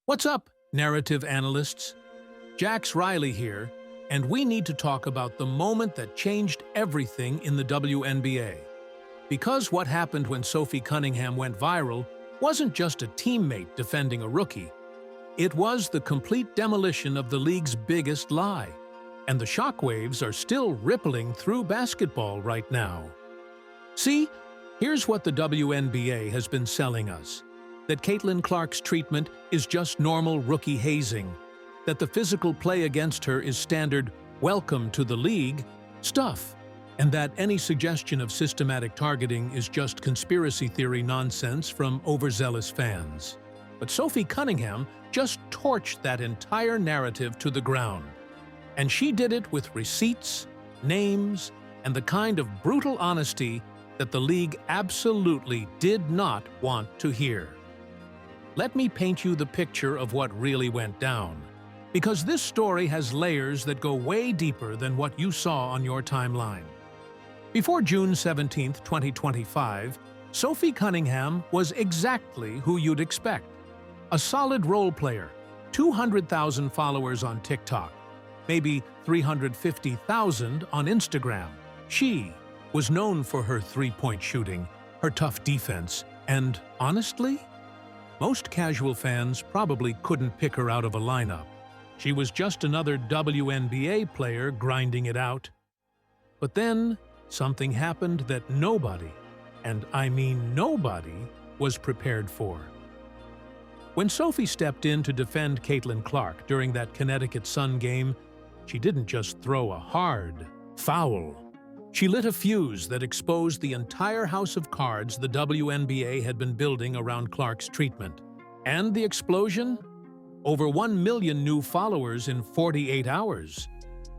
What's up, narrative analysts? Jax Riley here, and we need to talk about the moment that changed everything in the WNBA. Because what happened when Sophie Cunningham went viral wasn't just a teammate defending a rookie. It was the complete demolition of the league's biggest lie. And the shockwaves are still rippling through basketball right now. See, here's what the WNBA has been selling us. That Caitlin Clark's treatment is just normal rookie hazing, that the physical play against her is standard "welcome to the league" stuff, and that any suggestion of systematic targeting is just conspiracy theory nonsense from overzealous fans. But Sophie Cunningham just torched that entire narrative to the ground. And she did it with receipts, names, and the kind of brutal honesty that the league absolutely did not want to hear. Let me paint you the picture of what really went down, because this story has layers that go way deeper than what you saw on your timeline. Before June 17, 2025, Sophie Cunningham was exactly who you'd expect. A solid role player, 200,000 followers on TikTok, maybe 350,000 on Instagram. She was known for her three-point shooting, her tough defense, and honestly, most casual fans probably couldn't pick her out of a lineup. She was just another WNBA player grinding it out. But then, something happened that nobody, and I mean nobody, was prepared for. When Sophie stepped in to defend Caitlin Clark during that Connecticut Sun game, she didn't just throw a hard foul. She lit a fuse that exposed the entire house of cards the WNBA had been building around Clark's treatment. And the explosion? Over 1 million new followers in 48 hours.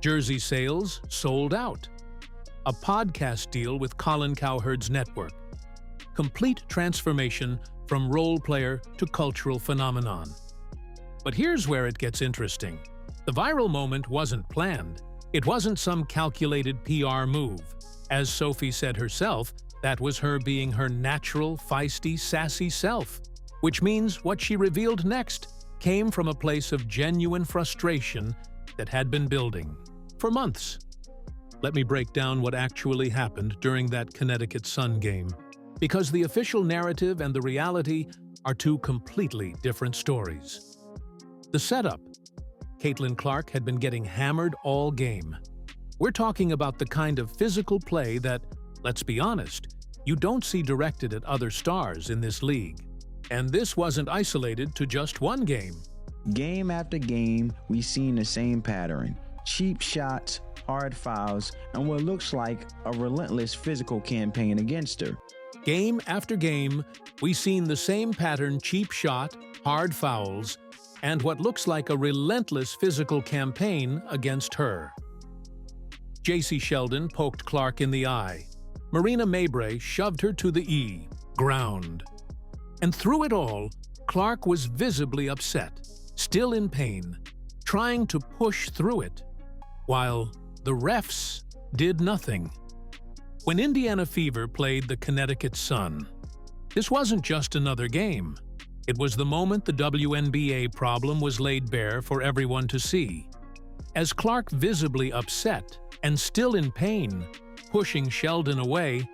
Jersey sales sold out. A podcast deal with Colin Cowherd's network. Complete transformation from role player to cultural phenomenon. But here's where it gets interesting. The viral moment wasn't planned. It wasn't some calculated PR move. As Sophie said herself, that was her being her natural, feisty, sassy self. Which means what she revealed next came from a place of genuine frustration that had been building for months. Let me break down what actually happened during that Connecticut Sun game, because the official narrative and the reality are two completely different stories. The setup. Caitlin Clark had been getting hammered all game. We're talking about the kind of physical play that, let's be honest, you don't see directed at other stars in this league. And this wasn't isolated to just one game. Game after game, we've seen the same pattern. Cheap shots, hard fouls, and what looks like a relentless physical campaign against her. Game after game, we've seen the same pattern: cheap shot, hard fouls, and what looks like a relentless physical campaign against her. J.C. Sheldon poked Clark in the eye. Marina Mabrey shoved her to the ground. And through it all, Clark was visibly upset, still in pain, trying to push through it, while the refs did nothing. When Indiana Fever played the Connecticut Sun, this wasn't just another game. It was the moment the WNBA problem was laid bare for everyone to see. As Clark, visibly upset and still in pain, pushing Sheldon away,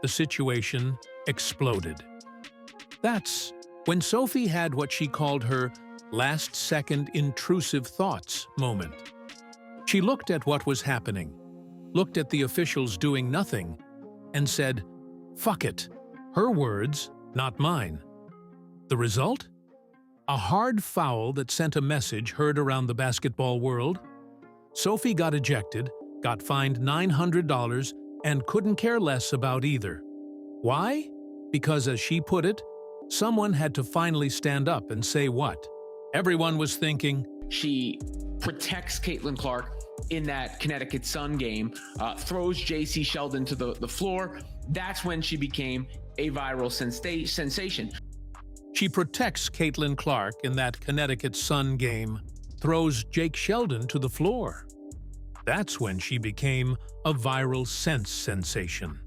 the situation exploded. That's when Sophie had what she called her last-second intrusive thoughts moment. She looked at what was happening, looked at the officials doing nothing, and said, "Fuck it." Her words, not mine. The result? A hard foul that sent a message heard around the basketball world. Sophie got ejected, got fined $900, and couldn't care less about either. Why? Because, as she put it, someone had to finally stand up and say what? Everyone was thinking. She protects Caitlin Clark in that Connecticut Sun game, throws J.C. Sheldon to the floor. That's when she became a viral sensation. She protects Caitlin Clark in that Connecticut Sun game, throws Jake Sheldon to the floor. That's when she became a viral sensation.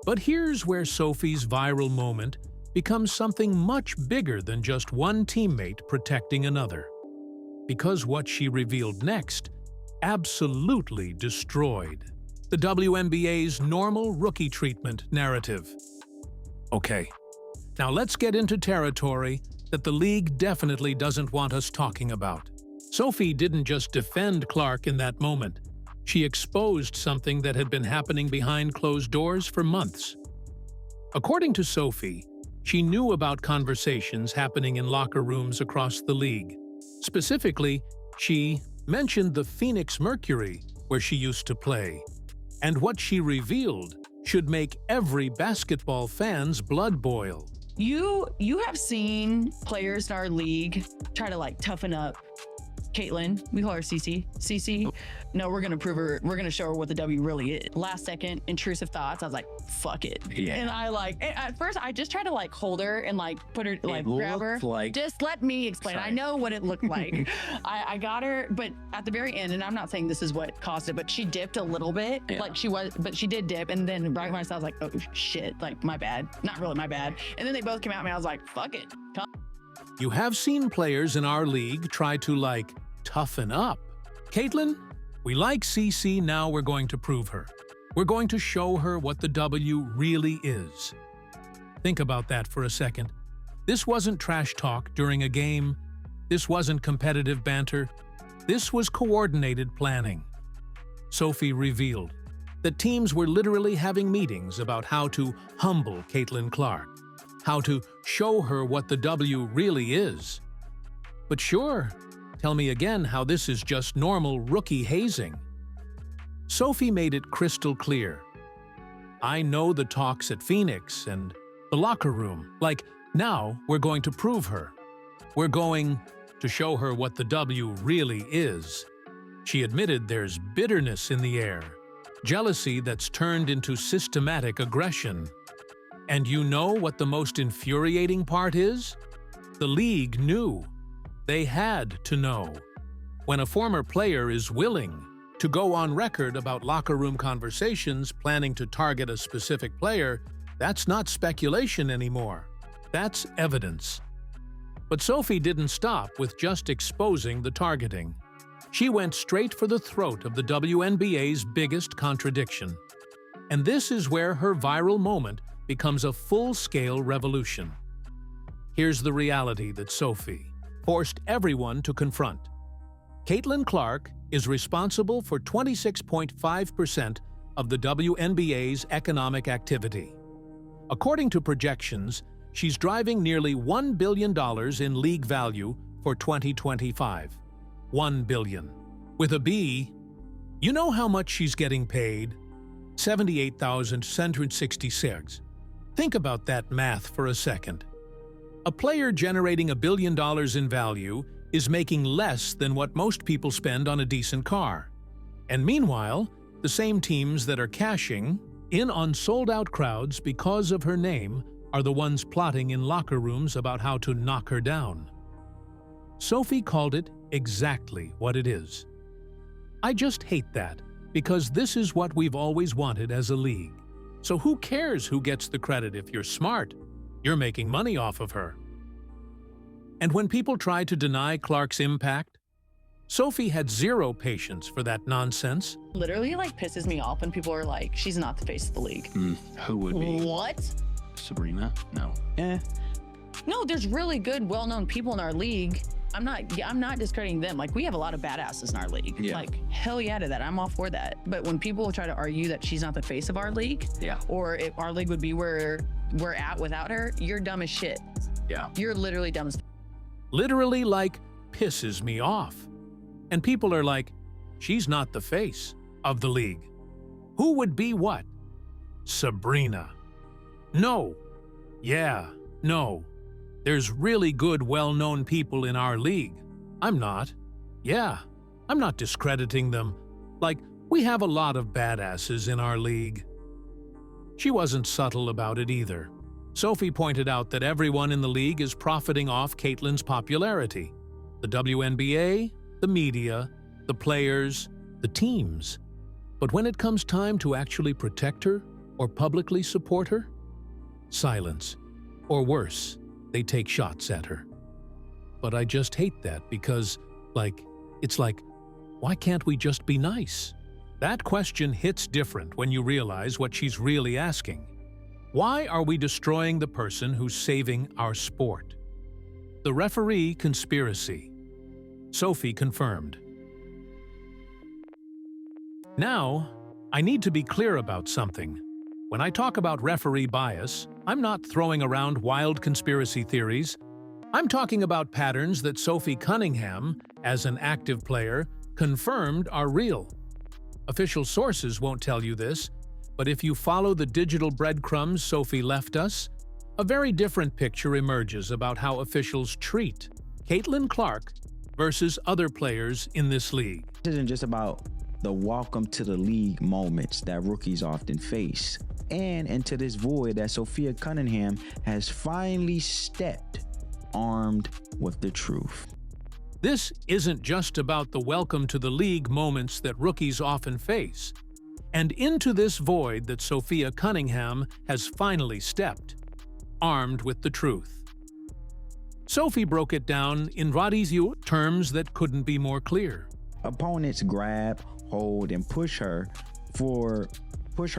But here's where Sophie's viral moment becomes something much bigger than just one teammate protecting another. Because what she revealed next absolutely destroyed the WNBA's normal rookie treatment narrative. Okay, now let's get into territory that the league definitely doesn't want us talking about. Sophie didn't just defend Clark in that moment. She exposed something that had been happening behind closed doors for months. According to Sophie, she knew about conversations happening in locker rooms across the league. Specifically, she mentioned the Phoenix Mercury, where she used to play. And what she revealed should make every basketball fan's blood boil. You have seen players in our league try to toughen up Caitlin. We call her CC. CC. No, we're gonna prove her. We're gonna show her what the W really is. Last second, intrusive thoughts. I was like, fuck it. Yeah. And at first I just tried to hold her and put her grab her. Just let me explain. Sorry. I know what it looked like. I got her, but at the very end, and I'm not saying this is what caused it, but she dipped a little bit. Yeah. But she did dip, and then right when I saw, I was like, oh shit, my bad. Not really my bad. And then they both came at me. I was like, fuck it. You have seen players in our league try to, toughen up. Caitlin, we like CC, now we're going to prove her. We're going to show her what the W really is. Think about that for a second. This wasn't trash talk during a game. This wasn't competitive banter. This was coordinated planning. Sophie revealed that teams were literally having meetings about how to humble Caitlin Clark, how to show her what the W really is. But sure, tell me again how this is just normal rookie hazing. Sophie made it crystal clear. I know the talks at Phoenix and the locker room. Now we're going to prove her. We're going to show her what the W really is. She admitted there's bitterness in the air, jealousy that's turned into systematic aggression. And you know what the most infuriating part is? The league knew. They had to know. When a former player is willing to go on record about locker room conversations planning to target a specific player, that's not speculation anymore. That's evidence. But Sophie didn't stop with just exposing the targeting. She went straight for the throat of the WNBA's biggest contradiction. And this is where her viral moment becomes a full-scale revolution. Here's the reality that Sophie forced everyone to confront. Caitlin Clark is responsible for 26.5% of the WNBA's economic activity. According to projections, she's driving nearly $1 billion in league value for 2025. $1 billion. With a B, you know how much she's getting paid? $78,666. Think about that math for a second. A player generating $1 billion in value is making less than what most people spend on a decent car. And meanwhile, the same teams that are cashing in on sold-out crowds because of her name are the ones plotting in locker rooms about how to knock her down. Sophie called it exactly what it is. I just hate that, because this is what we've always wanted as a league. So who cares who gets the credit if you're smart? You're making money off of her. And when people try to deny Clark's impact, Sophie had zero patience for that nonsense. Literally pisses me off when people are like, she's not the face of the league. Who would be? What? Sabrina? No. No, there's really good, well-known people in our league. I'm not discrediting them. We have a lot of badasses in our league. Yeah. Hell yeah to that. I'm all for that. But when people try to argue that she's not the face of our league, Yeah. or if our league would be where we're at without her, you're dumb as shit. Yeah. You're literally dumb as Literally, pisses me off. And people are like, she's not the face of the league. Who would be what? Sabrina. No. Yeah, no. There's really good, well-known people in our league. I'm not. Yeah, I'm not discrediting them. We have a lot of badasses in our league. She wasn't subtle about it either. Sophie pointed out that everyone in the league is profiting off Caitlin's popularity. The WNBA, the media, the players, the teams. But when it comes time to actually protect her or publicly support her, silence. Or worse, they take shots at her. But I just hate that because, it's like, why can't we just be nice? That question hits different when you realize what she's really asking. Why are we destroying the person who's saving our sport? The referee conspiracy. Sophie confirmed. Now, I need to be clear about something. When I talk about referee bias, I'm not throwing around wild conspiracy theories. I'm talking about patterns that Sophie Cunningham, as an active player, confirmed are real. Official sources won't tell you this, but if you follow the digital breadcrumbs Sophie left us, a very different picture emerges about how officials treat Caitlin Clark versus other players in this league. This isn't just about the welcome to the league moments that rookies often face, and into this void that Sophie Cunningham has finally stepped armed with the truth. This isn't just about the welcome to the league moments that rookies often face, and into this void that Sophie Cunningham has finally stepped, armed with the truth. Sophie broke it down in Radizio terms that couldn't be more clear. Opponents grab, hold, and push her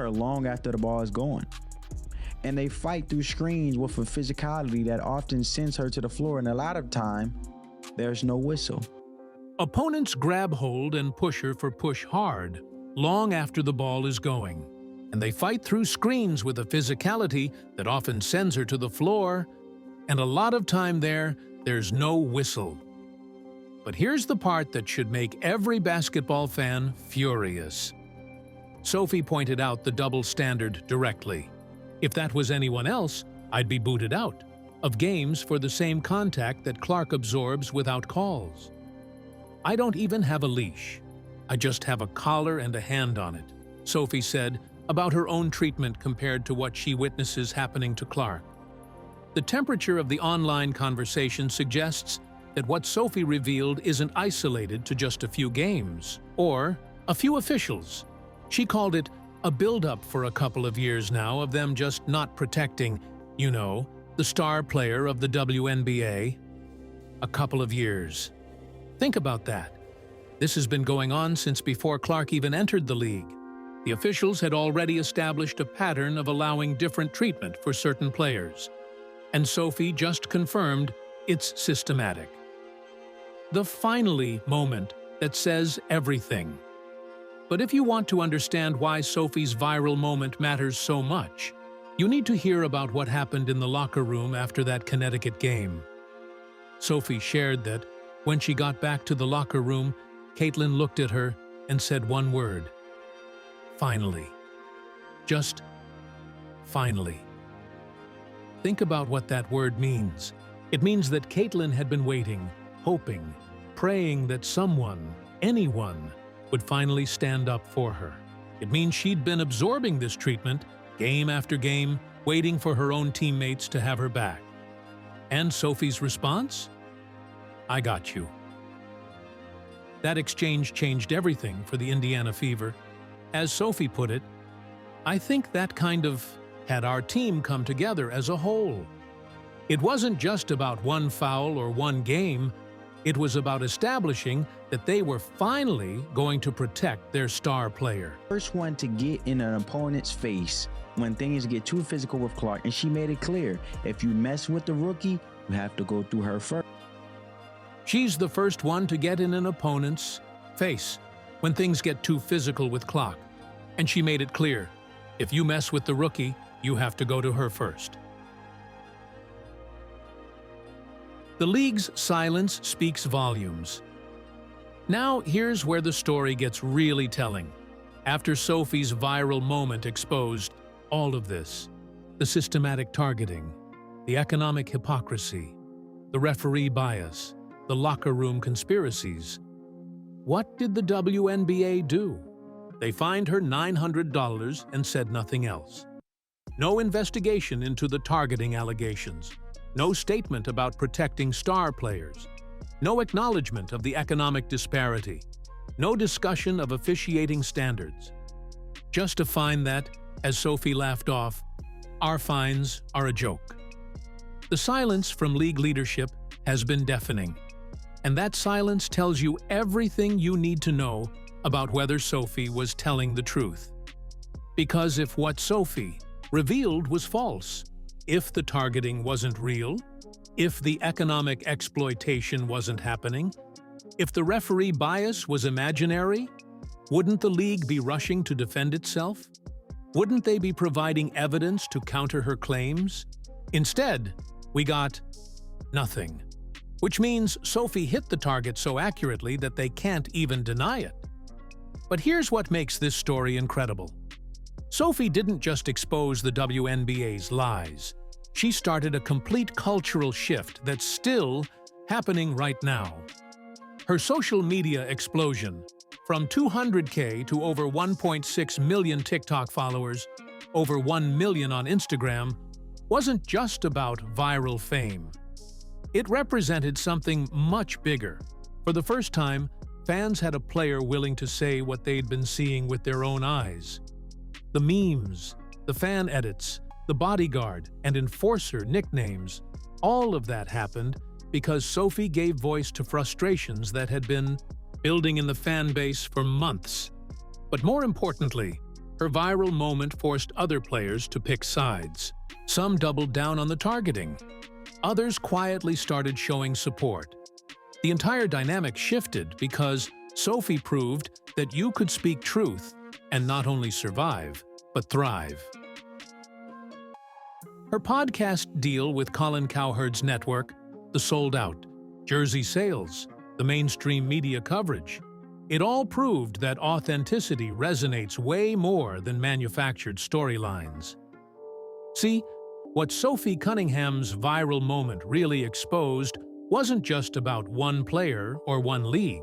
long after the ball is gone. And they fight through screens with a physicality that often sends her to the floor, and a lot of time, there's no whistle. Opponents grab hold and push her for push hard, long after the ball is going. And they fight through screens with a physicality that often sends her to the floor, and a lot of time there's no whistle. But here's the part that should make every basketball fan furious. Sophie pointed out the double standard directly. If that was anyone else, I'd be booted out of games for the same contact that Clark absorbs without calls. I don't even have a leash. I just have a collar and a hand on it, Sophie said about her own treatment compared to what she witnesses happening to Clark. The temperature of the online conversation suggests that what Sophie revealed isn't isolated to just a few games or a few officials. She called it a build-up for a couple of years now of them just not protecting, the star player of the WNBA. A couple of years. Think about that. This has been going on since before Clark even entered the league. The officials had already established a pattern of allowing different treatment for certain players. And Sophie just confirmed it's systematic. The finally moment that says everything. But if you want to understand why Sophie's viral moment matters so much, you need to hear about what happened in the locker room after that Connecticut game. Sophie shared that when she got back to the locker room, Caitlin looked at her and said one word. Finally. Just finally. Think about what that word means. It means that Caitlin had been waiting, hoping, praying that someone, anyone, would finally stand up for her. It means she'd been absorbing this treatment, game after game, waiting for her own teammates to have her back. And Sophie's response? I got you. That exchange changed everything for the Indiana Fever. As Sophie put it, I think that kind of had our team come together as a whole. It wasn't just about one foul or one game. It was about establishing that they were finally going to protect their star player. First one to get in an opponent's face when things get too physical with Clark, and she made it clear, if you mess with the rookie, you have to go through her first. She's the first one to get in an opponent's face when things get too physical with Clark. And she made it clear, if you mess with the rookie, you have to go to her first. The league's silence speaks volumes. Now, here's where the story gets really telling. After Sophie's viral moment exposed all of this, the systematic targeting, the economic hypocrisy, the referee bias, the locker room conspiracies, what did the WNBA do? They fined her $900 and said nothing else. No investigation into the targeting allegations. No statement about protecting star players. No acknowledgement of the economic disparity. No discussion of officiating standards. Just a fine that, as Sophie laughed off, our fines are a joke. The silence from league leadership has been deafening, and that silence tells you everything you need to know about whether Sophie was telling the truth. Because if what Sophie revealed was false, if the targeting wasn't real, if the economic exploitation wasn't happening, if the referee bias was imaginary, wouldn't the league be rushing to defend itself? Wouldn't they be providing evidence to counter her claims? Instead, we got nothing. Which means Sophie hit the target so accurately that they can't even deny it. But here's what makes this story incredible. Sophie didn't just expose the WNBA's lies. She started a complete cultural shift that's still happening right now. Her social media explosion, from 200K to over 1.6 million TikTok followers, over 1 million on Instagram, wasn't just about viral fame. It represented something much bigger. For the first time, fans had a player willing to say what they'd been seeing with their own eyes. The memes, the fan edits, the bodyguard and enforcer nicknames, all of that happened because Sophie gave voice to frustrations that had been building in the fan base for months. But more importantly, her viral moment forced other players to pick sides. Some doubled down on the targeting. Others quietly started showing support. The entire dynamic shifted because Sophie proved that you could speak truth and not only survive, but thrive. Her podcast deal with Colin Cowherd's network, the sold out, jersey sales, the mainstream media coverage, it all proved that authenticity resonates way more than manufactured storylines. See, what Sophie Cunningham's viral moment really exposed wasn't just about one player or one league.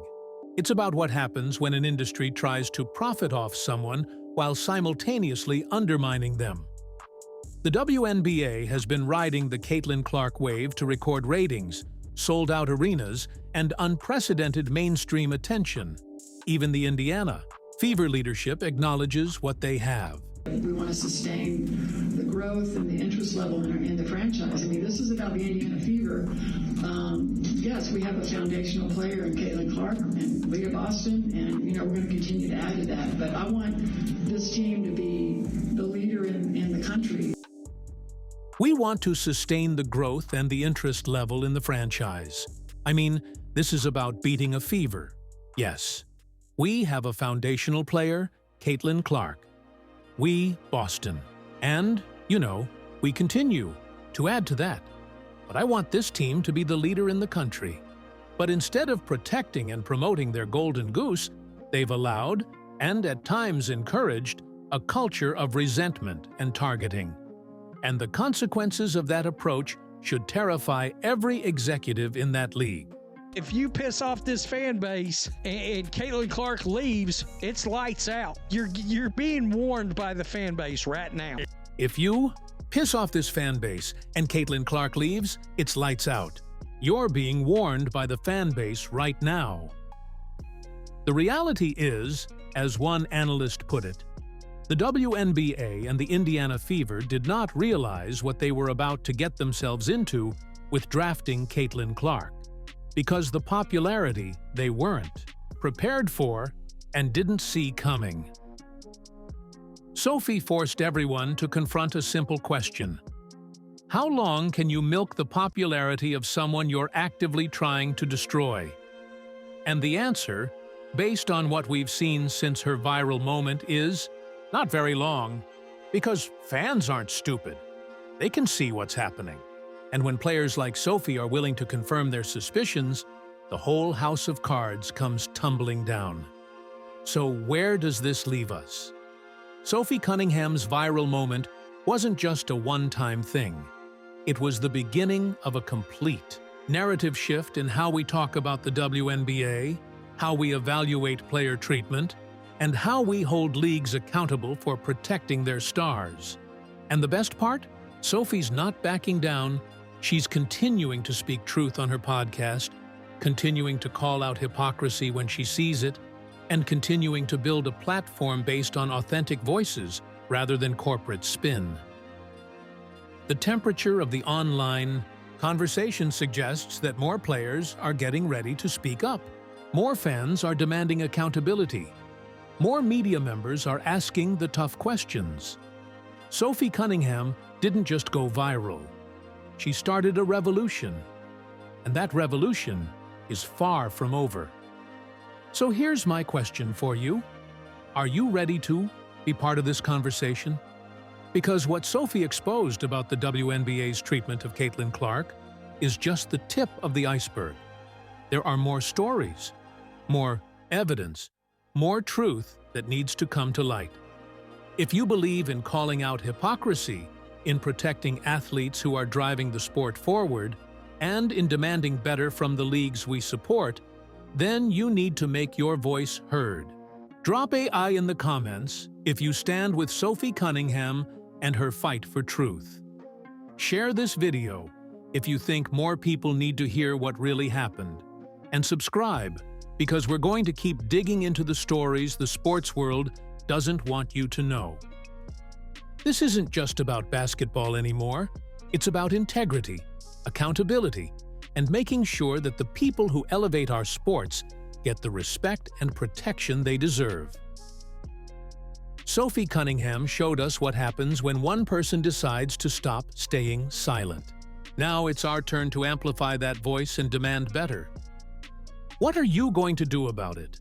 It's about what happens when an industry tries to profit off someone while simultaneously undermining them. The WNBA has been riding the Caitlin Clark wave to record ratings, sold-out arenas, and unprecedented mainstream attention. Even the Indiana Fever leadership acknowledges what they have. We want to sustain the growth and the interest level in the franchise. I mean, this is about the Indiana Fever. Yes, we have a foundational player in Caitlin Clark and Leah Boston, and we're going to continue to add to that. But I want this team to be the leader in the country. We want to sustain the growth and the interest level in the franchise. I mean, this is about beating a fever. Yes, we have a foundational player, Caitlin Clark. We, Boston. And, we continue to add to that. But I want this team to be the leader in the country. But instead of protecting and promoting their golden goose, they've allowed, and at times encouraged, a culture of resentment and targeting. And the consequences of that approach should terrify every executive in that league. If you piss off this fan base and Caitlin Clark leaves, it's lights out. You're being warned by the fan base right now. If you piss off this fan base and Caitlin Clark leaves, it's lights out. You're being warned by the fan base right now. The reality is, as one analyst put it, the WNBA and the Indiana Fever did not realize what they were about to get themselves into with drafting Caitlin Clark, because the popularity they weren't prepared for and didn't see coming. Sophie forced everyone to confront a simple question. How long can you milk the popularity of someone you're actively trying to destroy? And the answer, based on what we've seen since her viral moment, is not very long, because fans aren't stupid. They can see what's happening. And when players like Sophie are willing to confirm their suspicions, the whole house of cards comes tumbling down. So where does this leave us? Sophie Cunningham's viral moment wasn't just a one-time thing. It was the beginning of a complete narrative shift in how we talk about the WNBA, how we evaluate player treatment, and how we hold leagues accountable for protecting their stars. And the best part? Sophie's not backing down. She's continuing to speak truth on her podcast, continuing to call out hypocrisy when she sees it, and continuing to build a platform based on authentic voices rather than corporate spin. The temperature of the online Conversation suggests that more players are getting ready to speak up. More fans are demanding accountability. More media members are asking the tough questions. Sophie Cunningham didn't just go viral. She started a revolution. And that revolution is far from over. So here's my question for you. Are you ready to be part of this conversation? Because what Sophie exposed about the WNBA's treatment of Caitlin Clark is just the tip of the iceberg. There are more stories, more evidence, more truth that needs to come to light. If you believe in calling out hypocrisy, in protecting athletes who are driving the sport forward, and in demanding better from the leagues we support, then you need to make your voice heard. Drop AI in the comments if you stand with Sophie Cunningham and her fight for truth. Share this video if you think more people need to hear what really happened. And subscribe, because we're going to keep digging into the stories the sports world doesn't want you to know. This isn't just about basketball anymore. It's about integrity, accountability, and making sure that the people who elevate our sports get the respect and protection they deserve. Sophie Cunningham showed us what happens when one person decides to stop staying silent. Now it's our turn to amplify that voice and demand better. What are you going to do about it?